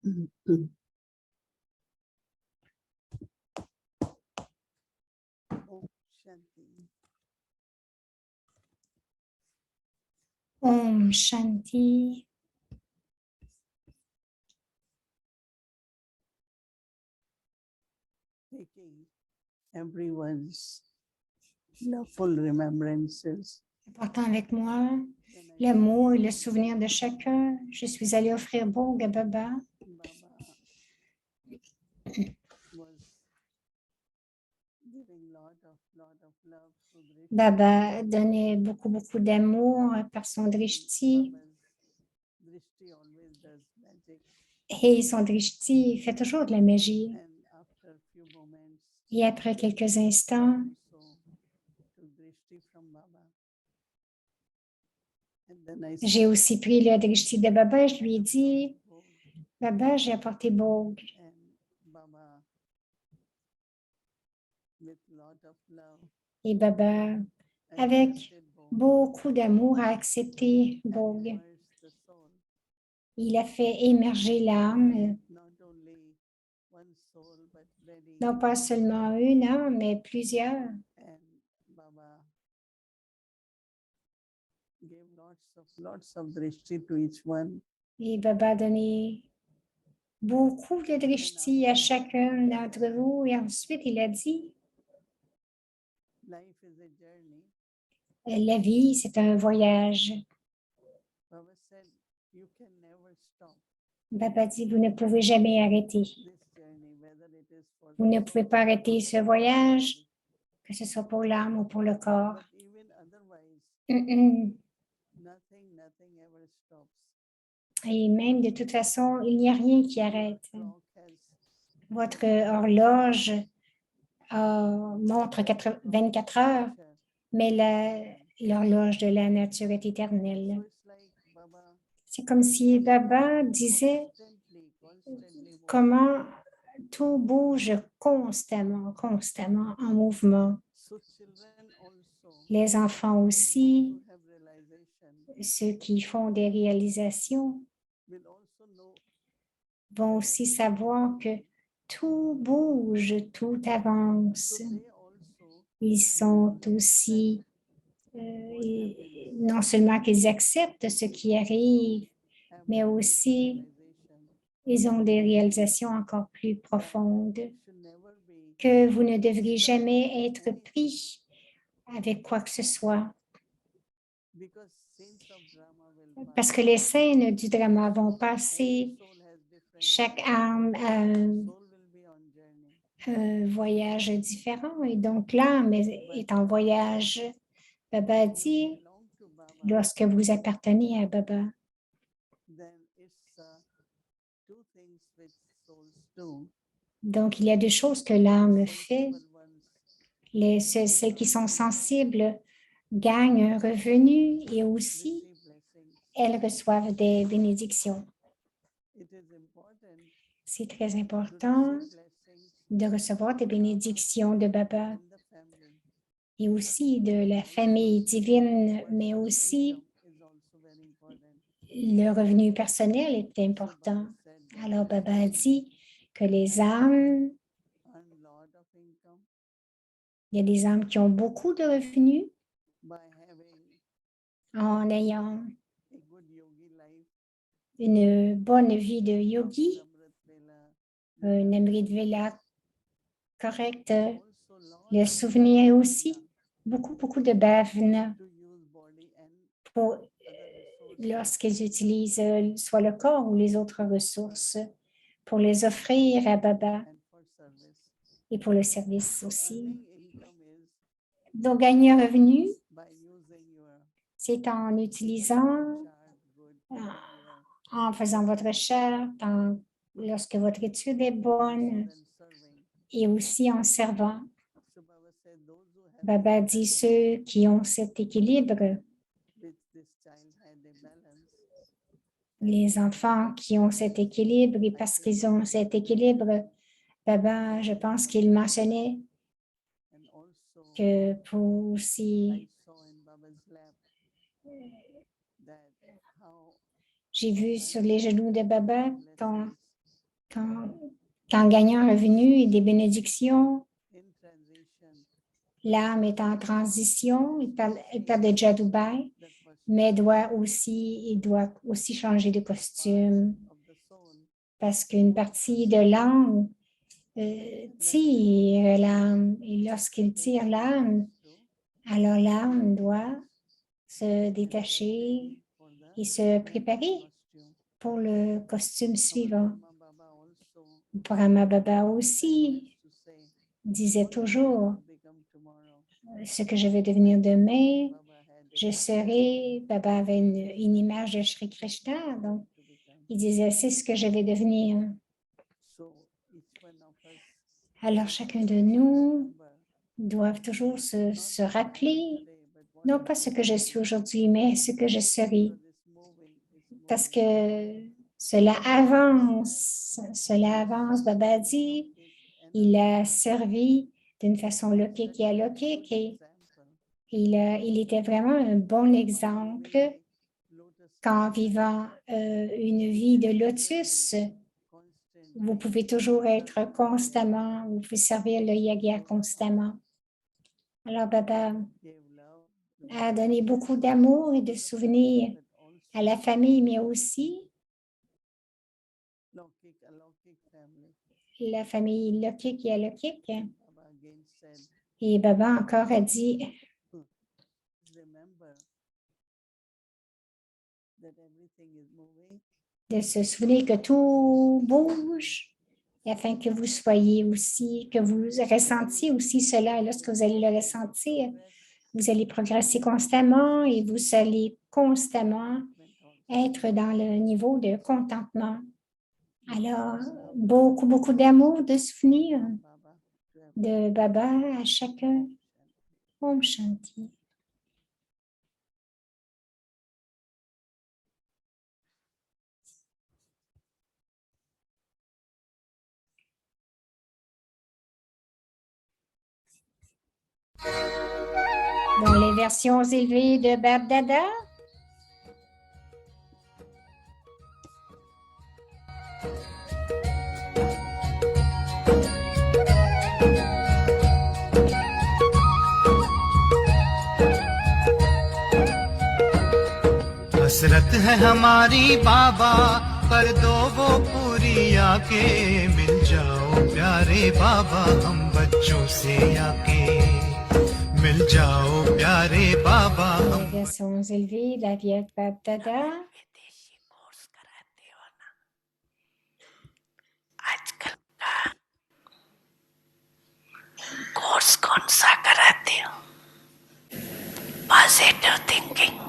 Om Shanti. Taking everyone's loveful remembrances. Apportant avec moi l'amour et le souvenir de chacun, je suis allée offrir Bhog à Baba. Baba donnait beaucoup d'amour par son drishti. Et son drishti fait toujours de la magie. Et après quelques instants, j'ai aussi pris le drishti de Baba et je lui ai dit, Baba, j'ai apporté Bhog. Et Baba, avec beaucoup d'amour, a accepté Bhog. Il a fait émerger l'âme, non pas seulement une âme, mais plusieurs. Et Baba a donné beaucoup de drishti à chacun d'entre vous. Et ensuite, il a dit, la vie, c'est un voyage. Baba dit, vous ne pouvez jamais arrêter. Vous ne pouvez pas arrêter ce voyage, que ce soit pour l'âme ou pour le corps. Et même de toute façon, il n'y a rien qui arrête. Votre horloge montre 24 heures, mais l'horloge de la nature est éternelle. C'est comme si Baba disait comment tout bouge constamment en mouvement. Les enfants aussi, ceux qui font des réalisations, vont aussi savoir que tout bouge, tout avance. Ils sont aussi, non seulement qu'ils acceptent ce qui arrive, mais aussi ils ont des réalisations encore plus profondes, que vous ne devriez jamais être pris avec quoi que ce soit. Parce que les scènes du drama vont passer, chaque âme a un voyage différent et donc l'âme est en voyage. Baba dit, lorsque vous appartenez à Baba, donc il y a deux choses que l'âme fait. Celles qui sont sensibles gagnent un revenu et aussi elles reçoivent des bénédictions. C'est très important de recevoir des bénédictions de Baba et aussi de la famille divine, mais aussi le revenu personnel est important. Alors Baba a dit que les âmes, il y a des âmes qui ont beaucoup de revenus en ayant une bonne vie de yogi, un Amrit Vela correct, le souvenir aussi, beaucoup de bhavana pour lorsqu'ils utilisent soit le corps ou les autres ressources pour les offrir à Baba et pour le service aussi. Donc, gagner un revenu, c'est en utilisant, en faisant votre charte, lorsque votre étude est bonne et aussi en servant. Baba dit ceux qui ont cet équilibre, les enfants qui ont cet équilibre, et parce qu'ils ont cet équilibre, Baba, je pense qu'il mentionnait que pour aussi, j'ai vu sur les genoux de Baba qu'en gagnant un revenu et des bénédictions, in transition, l'âme est en transition, elle parle de Jadoubai, that was mais il doit aussi changer de costume of the soul parce qu'une partie de l'âme tire l'âme et lorsqu'il tire l'âme, alors l'âme doit se détacher for the et se préparer costume. pour le costume suivant. Brahma Baba also Brahma Baba aussi to say, disait toujours, become tomorrow. ce que je vais devenir demain, Baba had je serai, Baba avait une image de Sri Krishna, donc to become. il disait, c'est ce que je vais devenir. So each one of us Alors chacun de nous remember doit toujours se rappeler, today, but what non pas ce que je suis aujourd'hui, mais ce que je serai, is moving is parce que cela avance, Baba dit, il a servi d'une façon logique et alokique et il était vraiment un bon exemple qu'en vivant une vie de lotus, vous pouvez toujours être constamment, vous pouvez servir le yagya constamment. Alors, Baba a donné beaucoup d'amour et de souvenirs à la famille, mais aussi la famille lokique et alokique. Et Baba encore a dit, de se souvenir que tout bouge et afin que vous soyez aussi, que vous ressentiez aussi cela. Et lorsque vous allez le ressentir, vous allez progresser constamment et vous allez constamment être dans le niveau de contentement. Alors, beaucoup, beaucoup d'amour, de souvenirs de Baba à chacun. Om Shanti. Dans les versions élevées de Bab Dada, हसरत है हमारी बाबा कर दो वो पूरी आके मिल जाओ प्यारे बाबा हम बच्चों से आके मिल जाओ प्यारे बाबा हम les versions élevées de la vieille Bab Dada. विदेशी कोर्स कराते हो ना आजकल का कोर्स कौन सा कराते हो positive thinking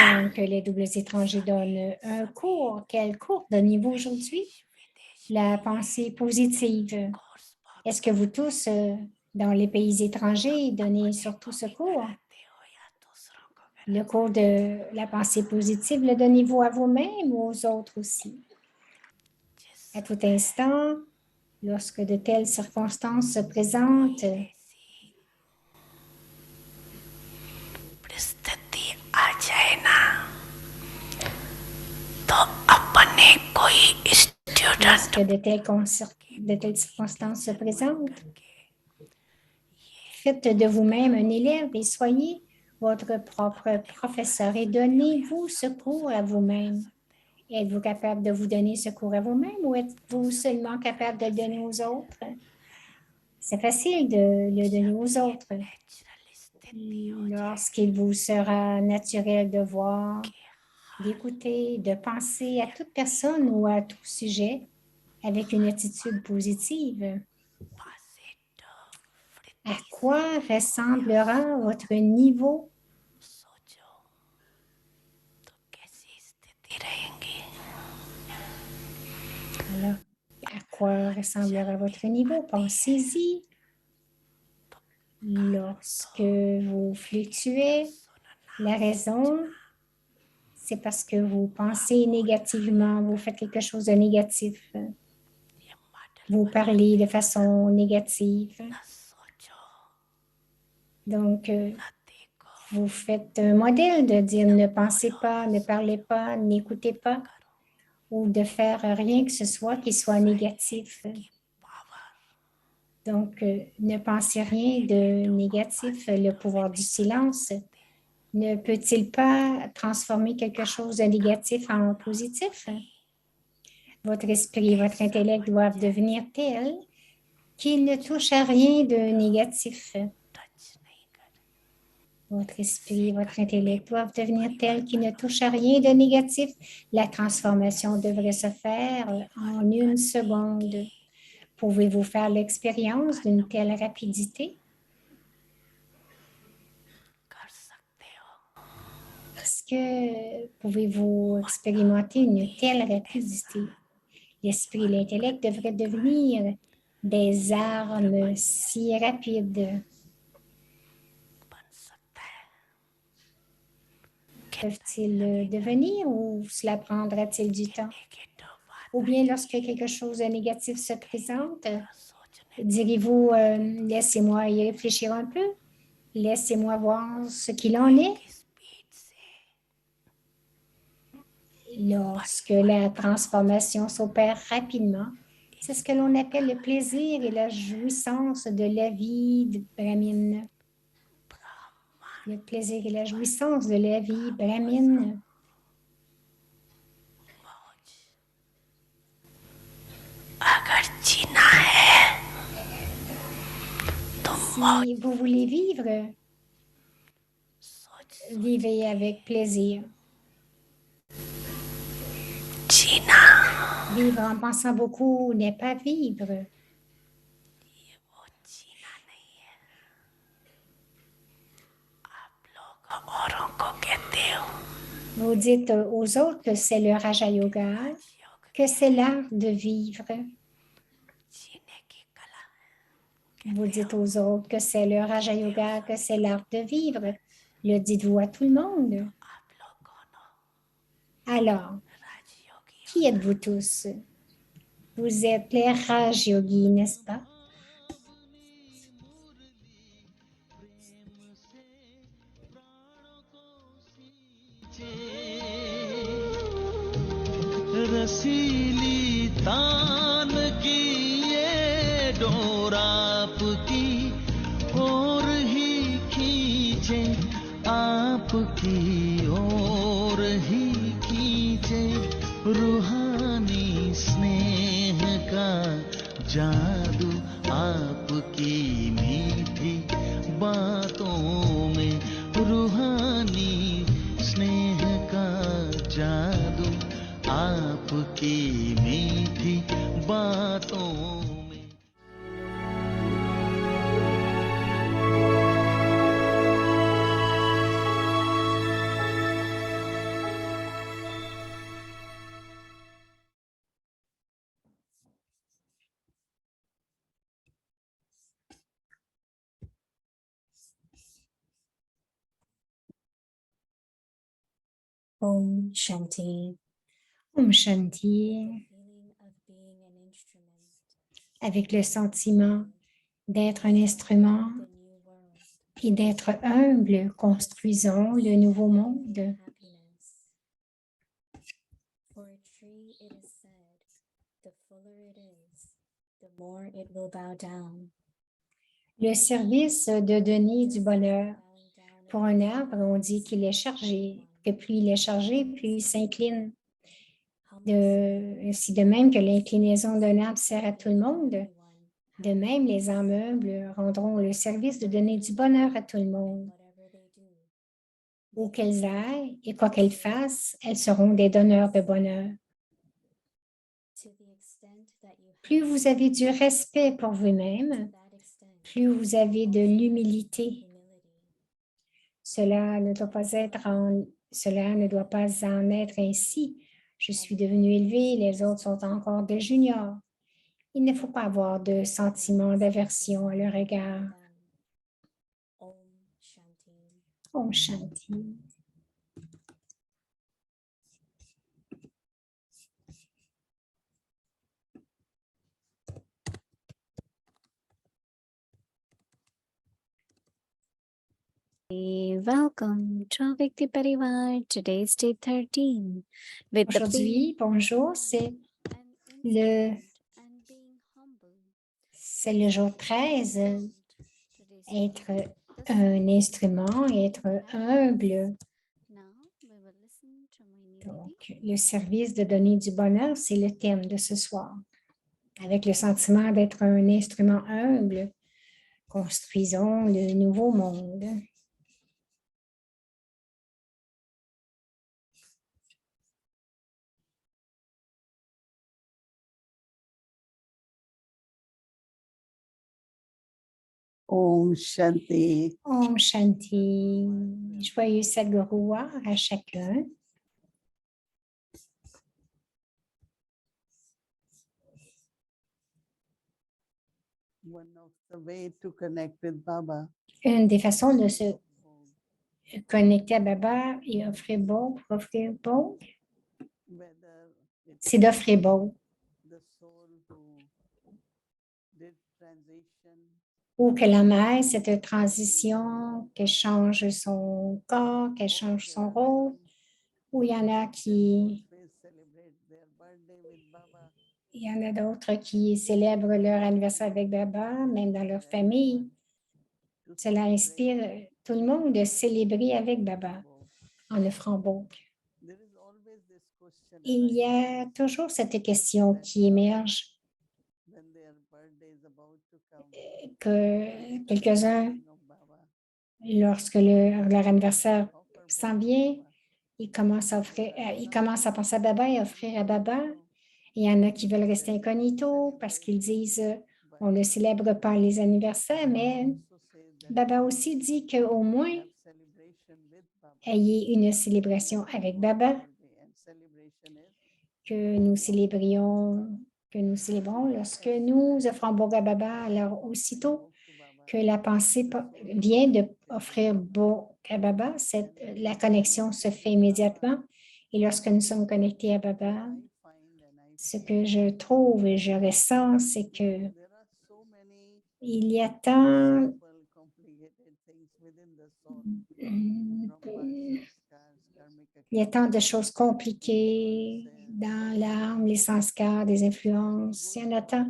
Donc, les doubles étrangers donnent un cours. Quel cours donnez-vous aujourd'hui? La pensée positive. Est-ce que vous tous, dans les pays étrangers, donnez surtout ce cours? Le cours de la pensée positive, le donnez-vous à vous-même ou aux autres aussi? À tout instant, lorsque de telles circonstances se présentent, परिस्थिति आ जाए ना तो अपने कोई student lorsque de telles circonstances se présentent, faites de vous-même un élève et soyez votre propre professeur et donnez-vous ce cours à vous-même. Êtes-vous capable de vous donner ce cours à vous-même ou êtes-vous seulement capable de le donner aux autres? C'est facile de le donner aux autres. Lorsqu'il vous sera naturel de voir, d'écouter, de penser à toute personne ou à tout sujet avec une attitude positive. À quoi ressemblera votre niveau? सोचो तो कैसी स्थिति रहेंगी Alors, à quoi ressemblera votre niveau? Pensez-y. Lorsque vous fluctuez, la raison, c'est parce que vous pensez négativement, vous faites quelque chose de négatif. Vous parlez de façon négative. सोचो Donc, न देखो vous faites un modèle de dire ne pensez pas, ne parlez pas, n'écoutez pas. ou de faire rien que ce soit qui soit négatif. Donc, ne pensez rien de négatif. Le pouvoir du silence ne peut-il pas transformer quelque chose de négatif en positif? Votre esprit et votre intellect doivent devenir tels qu'ils ne touchent à rien de négatif. Votre esprit et votre intellect doivent devenir tels qu'ils ne touchent à rien de négatif. La transformation devrait se faire en une seconde. Pouvez-vous faire l'expérience d'une telle rapidité? Est-ce que pouvez-vous expérimenter une telle rapidité? L'esprit et l'intellect devraient devenir des armes si rapides. Peuvent-ils devenir ou cela prendra-t-il du temps? Ou bien lorsque quelque chose de négatif se présente, direz-vous, laissez-moi y réfléchir un peu, laissez-moi voir ce qu'il en est. Lorsque la transformation s'opère rapidement, c'est ce que l'on appelle le plaisir et la jouissance de la vie de Brahmin. Le plaisir et la jouissance de la vie Brahmin. Si vous voulez vivre, vivez avec plaisir. Vivre en pensant beaucoup n'est pas vivre. Vous dites aux autres que c'est le Raja Yoga, que c'est l'art de vivre. Vous dites aux autres que c'est le Raja Yoga, que c'est l'art de vivre. Le dites-vous à tout le monde. Alors, qui êtes-vous tous? Vous êtes les Raj Yogis, n'est-ce pas? रसीली तान की ये डोर आपकी ओर ही खींचे, आपकी ओर ही खींचे, रूहानी स्नेह का जादू आपकी मीठी बातों में, रूहानी स्नेह का जादू आपकी मीठी बातों में। Om Shanti. Om Shanti. Avec le sentiment d'être un instrument et d'être humble, construisons le nouveau monde. Le service de donner du bonheur. Pour un arbre, on dit qu'il est chargé, que plus il est chargé, plus il s'incline. Ainsi de même que l'inclinaison d'un arbre sert à tout le monde, de même les âmes humbles rendront le service de donner du bonheur à tout le monde. Où qu'elles aillent et quoi qu'elles fassent, elles seront des donneurs de bonheur. Plus vous avez du respect pour vous-même, plus vous avez de l'humilité. Cela ne doit pas en être ainsi. Je suis devenu élevé, les autres sont encore des juniors. Il ne faut pas avoir de sentiment d'aversion à leur égard. Om Shanti. Welcome to Vikti Parivar. Today's day 13. With the Aujourd'hui, bonjour, c'est le jour 13, être un instrument et être humble. Donc, le service de donner du bonheur, c'est le thème de ce soir. Avec le sentiment d'être un instrument humble, construisons le nouveau monde. Om Shanti. Om Shanti. Joyeux Sadgurua à chacun. One of the way to connect with Baba Une des façons de se connecter à Baba et offrir bon, whether it's c'est d'offrir bon. the soul who did transition Ou que l'âme ait cette transition, qu'elle change son corps, qu'elle change son rôle. Ou il y en a qui, always celebrate their birthday with Baba. il y en a d'autres qui célèbrent leur anniversaire avec Baba, même dans leur famille. To Cela celebrate inspire tout le monde de célébrer avec Baba Baba. en offrant bon. There is always this question Il y a toujours cette question qui émerge when their birthday is about to come. que quelques-uns, of Baba. lorsque leur anniversaire Offer s'en Baba. vient, ils commencent à penser à Baba et offrir à Baba. Il y en a qui veulent rester incognito parce qu'ils disent on ne célèbre pas les anniversaires, mais Baba aussi dit qu'au moins, ayez une célébration avec Baba, que nous célébrons lorsque nous offrons bon à Baba. Alors, aussitôt que la pensée vient d'offrir bon à Baba, la connexion se fait immédiatement. Et lorsque nous sommes connectés à Baba, ce que je trouve et je ressens, c'est que il y a tant de choses compliquées dans l'âme, les sanskars, des influences. Il y en a tant.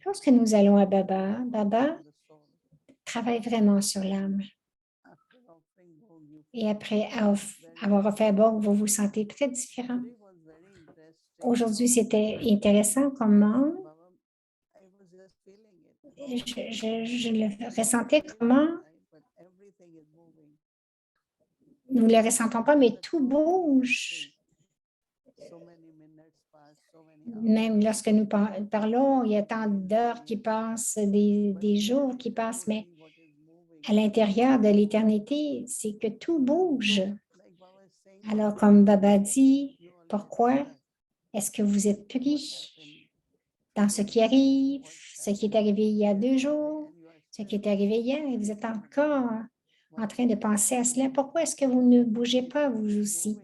Lorsque nous allons à Baba, Baba travaille vraiment sur l'âme. Et après avoir offert bon, vous vous sentez très différent. Aujourd'hui, c'était intéressant comment je le ressentais comment nous ne le ressentons pas, mais tout bouge. Même lorsque nous parlons, il y a tant d'heures qui passent, des jours qui passent, mais à l'intérieur de l'éternité, c'est que tout bouge. Alors, comme Baba dit, pourquoi est-ce que vous êtes pris dans ce qui arrive, ce qui est arrivé il y a 2 jours, ce qui est arrivé hier, et vous êtes encore en train de penser à cela? Pourquoi est-ce que vous ne bougez pas, vous aussi?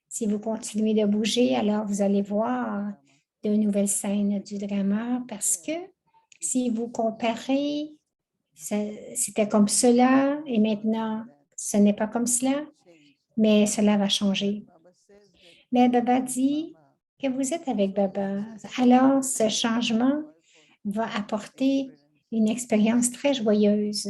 Si vous continuez de bouger, alors vous allez voir de nouvelles scènes du drama, parce que si vous comparez, c'était comme cela et maintenant, ce n'est pas comme cela, mais cela va changer. Mais Baba dit que vous êtes avec Baba. Alors, ce changement va apporter une expérience très joyeuse.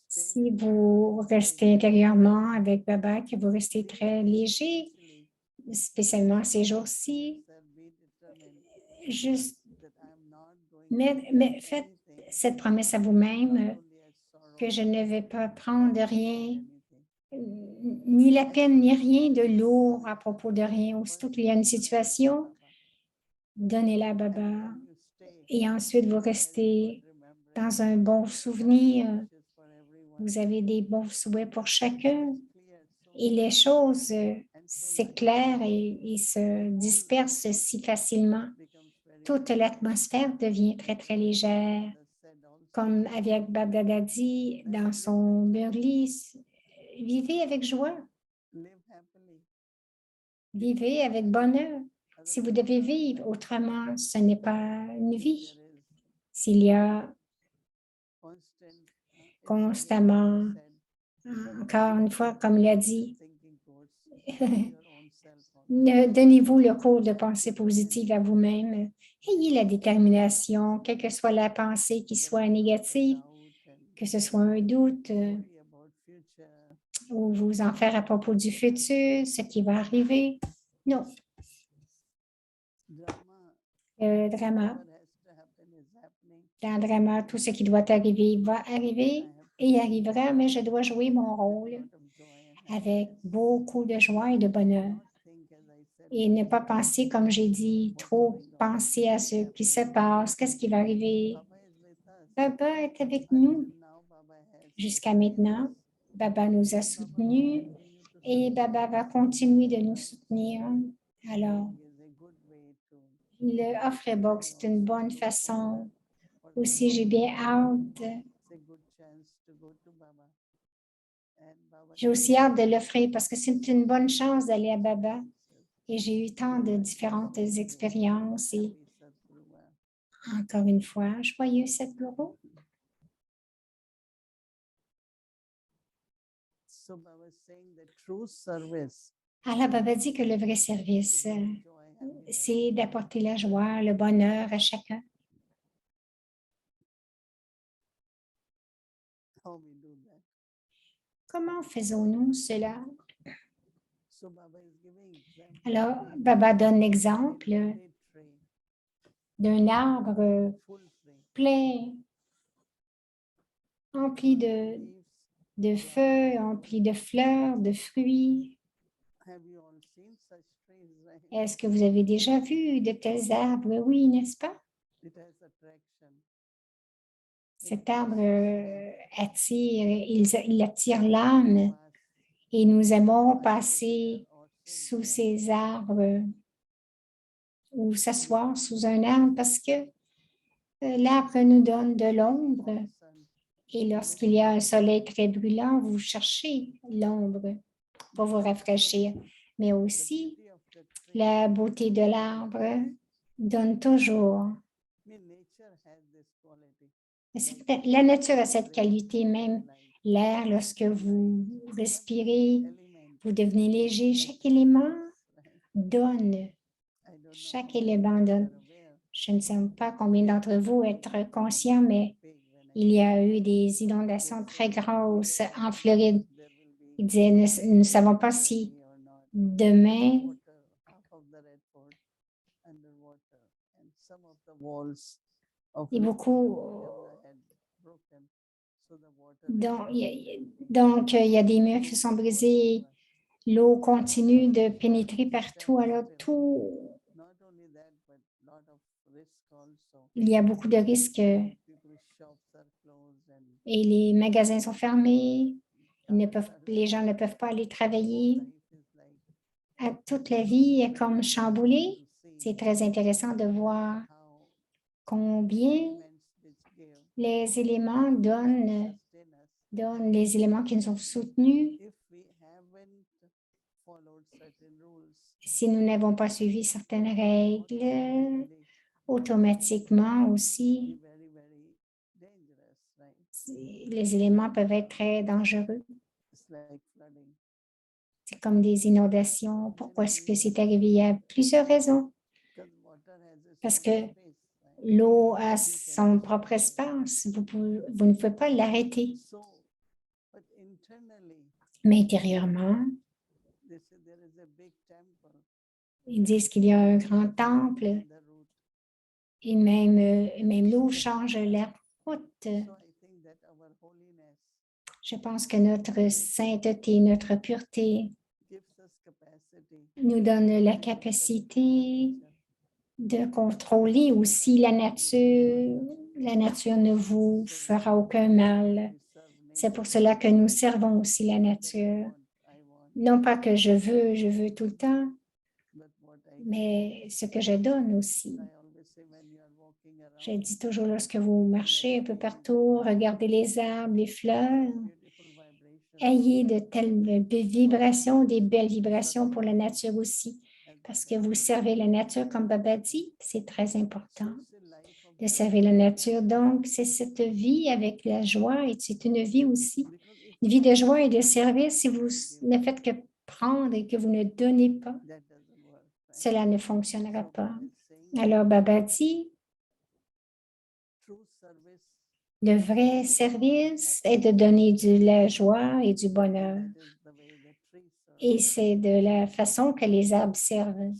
Si vous restez intérieurement avec Baba, que vous restez très léger, spécialement ces jours-ci, juste mais faites cette promesse à vous-même que je ne vais pas prendre rien, ni la peine, ni rien de lourd à propos de rien. Aussitôt qu'il y a une situation, donnez-la à Baba. Et ensuite, vous restez dans un bon souvenir. Vous avez des bons souhaits pour chacun. Et les choses s'éclairent et se dispersent si facilement. Toute l'atmosphère devient très, très légère. Comme avec Baba Dada dit dans son Burli, vivez avec joie. Vivez avec bonheur. Si vous devez vivre autrement, ce n'est pas une vie. S'il y a constamment. Encore une fois, comme il a dit, donnez-vous le cours de pensée positive à vous-même. Ayez la détermination, quelle que soit la pensée qui soit négative, que ce soit un doute ou vous en faire à propos du futur, ce qui va arriver. Non, le drama, dans le drama, tout ce qui doit arriver va arriver et arrivera, mais je dois jouer mon rôle avec beaucoup de joie et de bonheur. Et ne pas penser, comme j'ai dit, trop penser à ce qui se passe, qu'est-ce qui va arriver. Baba est avec nous jusqu'à maintenant. Baba nous a soutenus et Baba va continuer de nous soutenir. Alors, le offre box c'est une bonne façon. Aussi, j'ai bien hâte. J'ai aussi hâte de l'offrir parce que c'est une bonne chance d'aller à Baba. Et j'ai eu tant de différentes expériences et encore une fois, joyeux Sadhguru. Alors, Baba dit que le vrai service, c'est d'apporter la joie, le bonheur à chacun. Comment faisons-nous cela? Alors, Baba donne l'exemple d'un arbre plein, empli de feuilles, empli de fleurs, de fruits. Est-ce que vous avez déjà vu de tels arbres? Oui, n'est-ce pas? Cet arbre attire, il attire l'âme et nous aimons passer sous ces arbres ou s'asseoir sous un arbre parce que l'arbre nous donne de l'ombre et lorsqu'il y a un soleil très brûlant, vous cherchez l'ombre pour vous rafraîchir. Mais aussi, la beauté de l'arbre donne toujours. La nature a cette qualité, même l'air, lorsque vous respirez, vous devenez léger. Chaque élément donne. Chaque élément donne. Je ne sais pas combien d'entre vous être conscients, mais il y a eu des inondations très grosses en Floride. Ils disaient, nous ne savons pas si demain, et beaucoup, donc il y a des murs qui sont brisés, l'eau continue de pénétrer partout, alors il y a beaucoup de risques et les magasins sont fermés, les gens ne peuvent pas aller travailler. Toute la vie est comme chamboulée. C'est très intéressant de voir combien les éléments donnent les éléments qui nous ont soutenus. Si nous n'avons pas suivi certaines règles, automatiquement aussi, les éléments peuvent être très dangereux. C'est comme des inondations. Pourquoi est-ce que c'est arrivé? Il y a plusieurs raisons. Parce que l'eau a son propre espace. Vous ne pouvez pas l'arrêter. Mais intérieurement, ils disent qu'il y a un grand temple et même l'eau change la route. Je pense que notre sainteté, notre pureté nous donne la capacité de contrôler aussi la nature. La nature ne vous fera aucun mal. C'est pour cela que nous servons aussi la nature. Non pas que je veux tout le temps, mais ce que je donne aussi. Je dis toujours, lorsque vous marchez un peu partout, regardez les arbres, les fleurs, ayez de telles vibrations, des belles vibrations pour la nature aussi, parce que vous servez la nature comme Baba dit, c'est très important. de servir la nature. Donc, c'est cette vie avec la joie et c'est une vie aussi, une vie de joie et de service. Si vous ne faites que prendre et que vous ne donnez pas, cela ne fonctionnera pas. Alors, Baba dit, le vrai service est de donner de la joie et du bonheur. Et c'est de la façon que les arbres servent.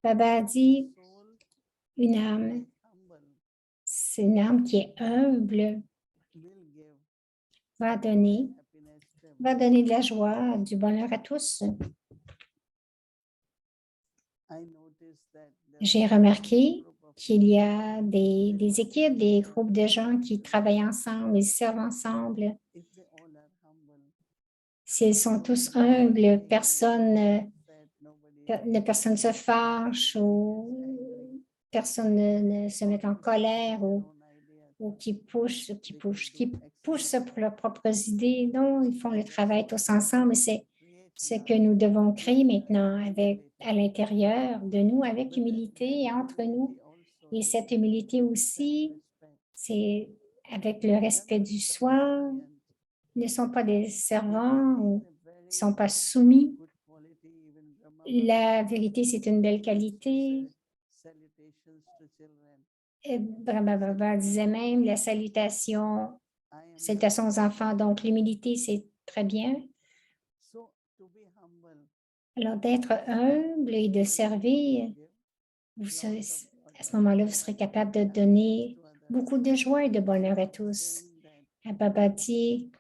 Baba dit, une âme, c'est une âme qui est humble, va donner de la joie, du bonheur à tous. J'ai remarqué qu'il y a des équipes, des groupes de gens qui travaillent ensemble, ils servent ensemble. S'ils sont tous humbles, personne ne se fâche ou personne ne se met en colère ou qui poussent pour leurs propres idées. Non, ils font le travail tous ensemble et c'est ce que nous devons créer maintenant à l'intérieur de nous, avec humilité et entre nous. Et cette humilité aussi, c'est avec le respect du soi. Ils ne sont pas des servants ou ils ne sont pas soumis. La vérité, c'est une belle qualité. Et Brahma Baba disait même la salutation aux enfants. Donc, l'humilité, c'est très bien. Alors, d'être humble et de servir, à ce moment-là, vous serez capable de donner beaucoup de joie et de bonheur à tous. Baba dit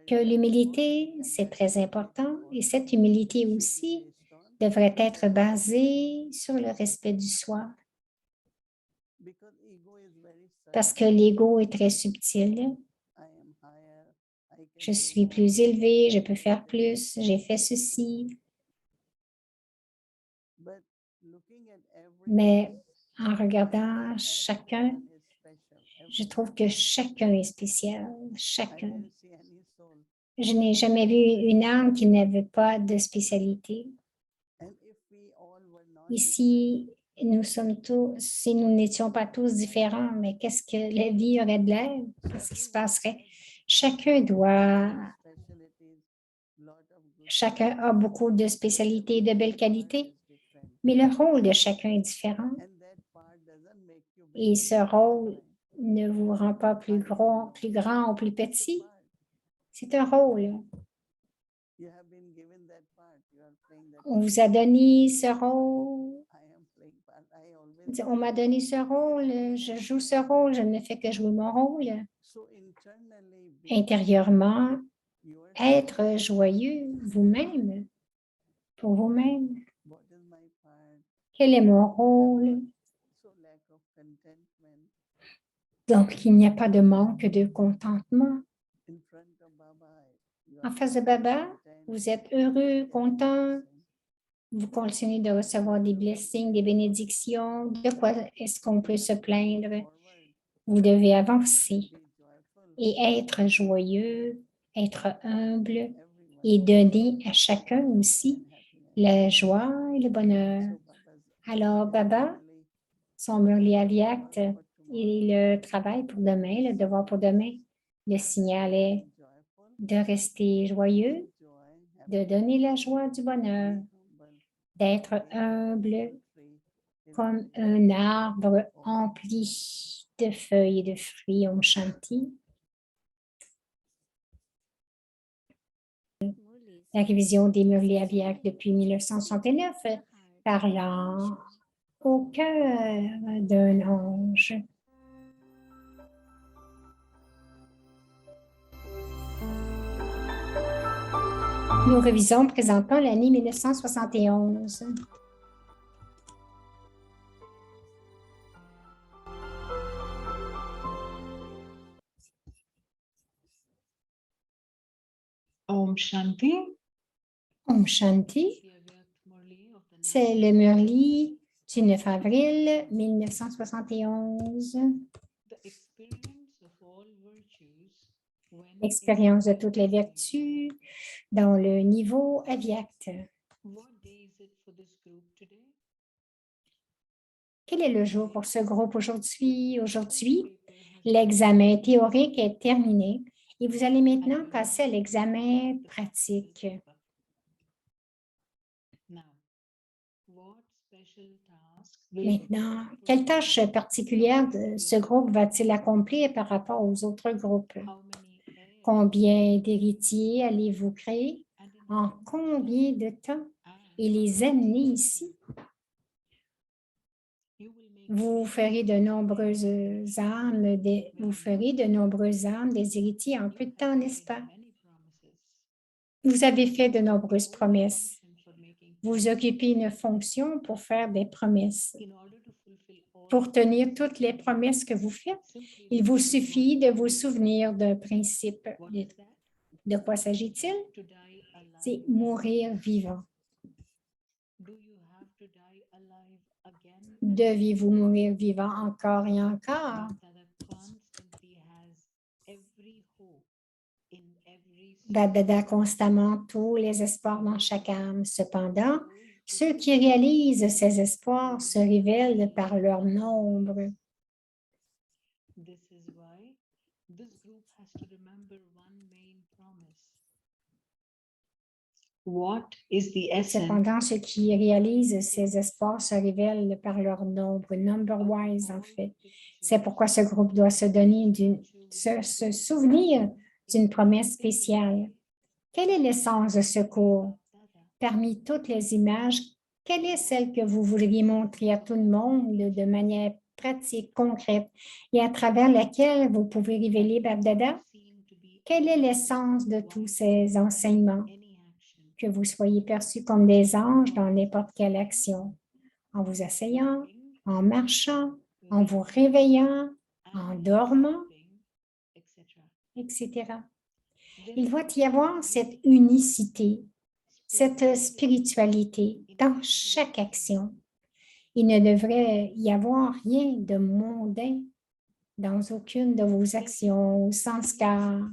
que l'humilité, c'est très important et cette humilité aussi devrait être basée sur le respect du soi. Parce que l'ego est très subtil. Je suis plus élevé, je peux faire plus, j'ai fait ceci. Mais en regardant chacun, je trouve que chacun est spécial, chacun. Je n'ai jamais vu une âme qui n'avait pas de spécialité. Ici, si nous n'étions pas tous différents, mais qu'est-ce que la vie aurait de l'air? Qu'est-ce qui se passerait? Chacun a beaucoup de spécialités et de belles qualités, mais le rôle de chacun est différent. Et ce rôle ne vous rend pas plus grand ou plus petit. C'est un rôle. On vous a donné ce rôle. On m'a donné ce rôle, je joue ce rôle, je ne fais que jouer mon rôle. Intérieurement, être joyeux vous-même, pour vous-même. Quel est mon rôle? Donc, il n'y a pas de manque de contentement. En face de Baba, vous êtes heureux, content. Vous continuez de recevoir des blessings, des bénédictions. De quoi est-ce qu'on peut se plaindre? Vous devez avancer et être joyeux, être humble et donner à chacun aussi la joie et le bonheur. Alors, Baba, son Murli Avyakt et le travail pour demain, le devoir pour demain, le signal est de rester joyeux, de donner la joie du bonheur, d'être humble comme un arbre empli de feuilles et de fruits, Om Shanti. La révision des Murli Avyakt depuis 1969, parlant au cœur d'un ange. Nous révisons présentement l'année 1971. Om Shanti. Om Shanti, c'est le Murli du 9 avril 1971. L'expérience de toutes les vertus dans le niveau Avyakt. Quel est le jour pour ce groupe aujourd'hui? Aujourd'hui, l'examen théorique est terminé et vous allez maintenant passer à l'examen pratique. Maintenant, quelle tâche particulière de ce groupe va-t-il accomplir par rapport aux autres groupes? Combien d'héritiers allez-vous créer? En combien de temps? Et les amener ici? Vous ferez de nombreuses âmes, des héritiers en peu de temps, n'est-ce pas? Vous avez fait de nombreuses promesses. Vous occupez une fonction pour faire des promesses. Pour tenir toutes les promesses que vous faites, il vous suffit de vous souvenir d'un principe. De quoi s'agit-il? C'est mourir vivant. Deviez-vous mourir vivant encore et encore? Dada a constamment tous les espoirs dans chaque âme. Cependant, ceux qui réalisent ces espoirs se révèlent par leur nombre. Cependant, ceux qui réalisent ces espoirs se révèlent par leur nombre, number-wise en fait. C'est pourquoi ce groupe doit se souvenir d'une promesse spéciale. Quelle est l'essence de ce cours? Parmi toutes les images, quelle est celle que vous voudriez montrer à tout le monde de manière pratique, concrète et à travers laquelle vous pouvez révéler Bab-Dada? Quelle est l'essence de tous ces enseignements? Que vous soyez perçus comme des anges dans n'importe quelle action, en vous asseyant, en marchant, en vous réveillant, en dormant, etc. Il doit y avoir cette unicité, cette spiritualité dans chaque action. Il ne devrait y avoir rien de mondain dans aucune de vos actions ou sanskars.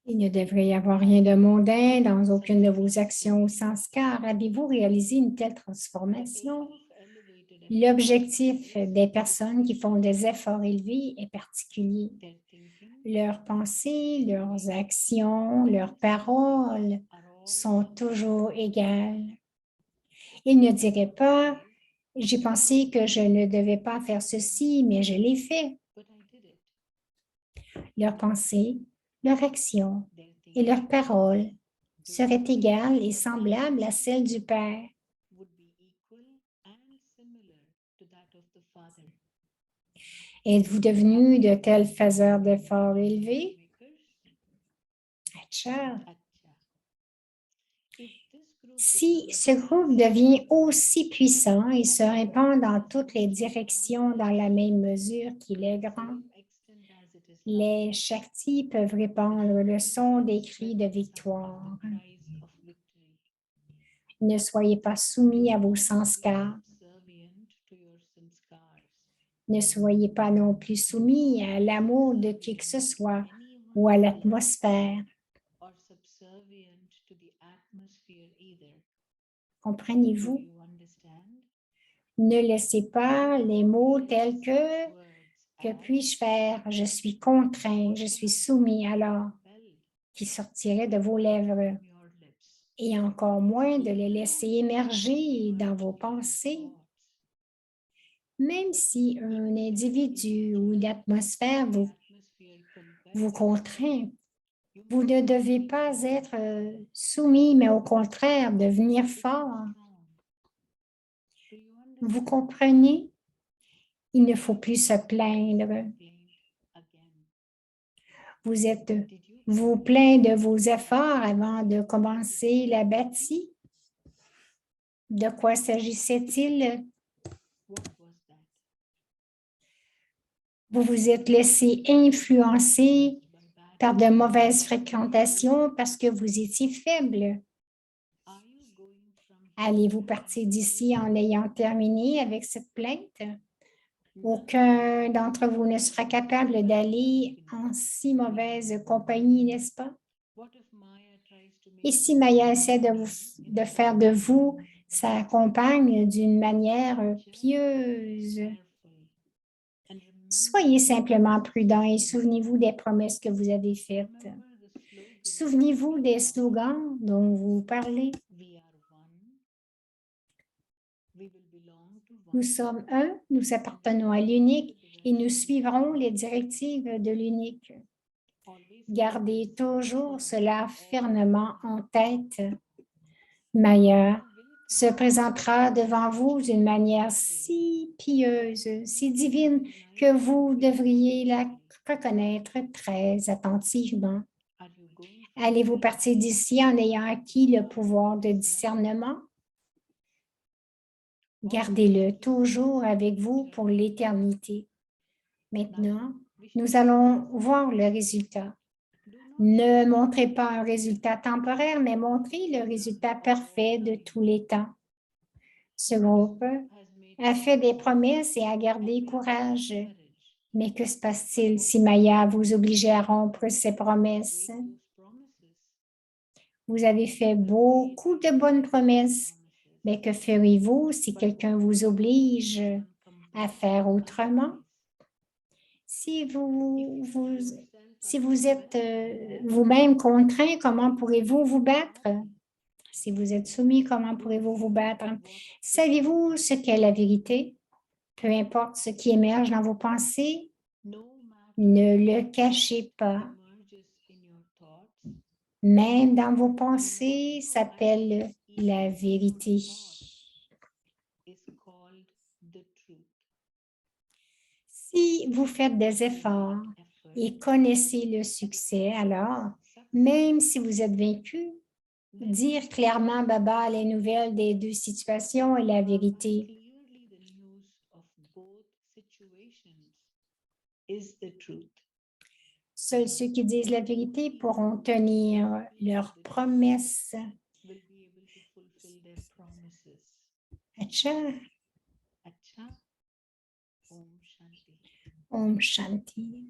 Il ne devrait y avoir rien de mondain dans aucune de vos actions ou sanskars. Avez-vous réalisé une telle transformation? L'objectif des personnes qui font des efforts élevés est particulier. Leurs pensées, leurs actions, leurs paroles sont toujours égales. Ils ne diraient pas « j'ai pensé que je ne devais pas faire ceci, mais je l'ai fait ». Leurs pensées, leurs actions et leurs paroles seraient égales et semblables à celles du Père. Êtes-vous devenu de tels faiseurs d'efforts élevés? Acha. Si ce groupe devient aussi puissant et se répand dans toutes les directions dans la même mesure qu'il est grand, les Shaktis peuvent répandre le son des cris de victoire. Ne soyez pas soumis à vos sanskars. Ne soyez pas non plus soumis à l'amour de qui que ce soit ou à l'atmosphère. Comprenez-vous? Ne laissez pas les mots tels que puis-je faire? Je suis contraint, je suis soumis alors, qui sortiraient de vos lèvres. Et encore moins de les laisser émerger dans vos pensées. Même si un individu ou une atmosphère vous contraint, vous ne devez pas être soumis, mais au contraire, devenir fort. Vous comprenez? Il ne faut plus se plaindre. Vous plaint de vos efforts avant de commencer la bâtie? De quoi s'agissait-il? Vous vous êtes laissé influencer par de mauvaises fréquentations parce que vous étiez faible. Allez-vous partir d'ici en ayant terminé avec cette plainte? Aucun d'entre vous ne sera capable d'aller en si mauvaise compagnie, n'est-ce pas? Et si Maya essaie de faire de vous sa compagne d'une manière pieuse, soyez simplement prudent et souvenez-vous des promesses que vous avez faites. Souvenez-vous des slogans dont vous parlez. Nous sommes un, nous appartenons à l'unique et nous suivrons les directives de l'unique. Gardez toujours cela fermement en tête. Maya se présentera devant vous d'une manière si pieuse, si divine, que vous devriez la reconnaître très attentivement. Allez-vous partir d'ici en ayant acquis le pouvoir de discernement? Gardez-le toujours avec vous pour l'éternité. Maintenant, nous allons voir le résultat. Ne montrez pas un résultat temporaire, mais montrez le résultat parfait de tous les temps. Ce groupe a fait des promesses et a gardé courage. Mais que se passe-t-il si Maya vous obligeait à rompre ses promesses? Vous avez fait beaucoup de bonnes promesses, mais que ferez-vous si quelqu'un vous oblige à faire autrement? Si vous êtes vous-même contraint, comment pourrez-vous vous battre? Si vous êtes soumis, comment pourrez-vous vous battre? Savez-vous ce qu'est la vérité? Peu importe ce qui émerge dans vos pensées, ne le cachez pas. Même dans vos pensées s'appelle la vérité. Si vous faites des efforts et connaissez le succès, alors, même si vous êtes vaincu, dire clairement Baba les nouvelles des deux situations et la vérité. Seuls ceux qui disent la vérité pourront tenir leurs promesses. Acha. Om Shanti.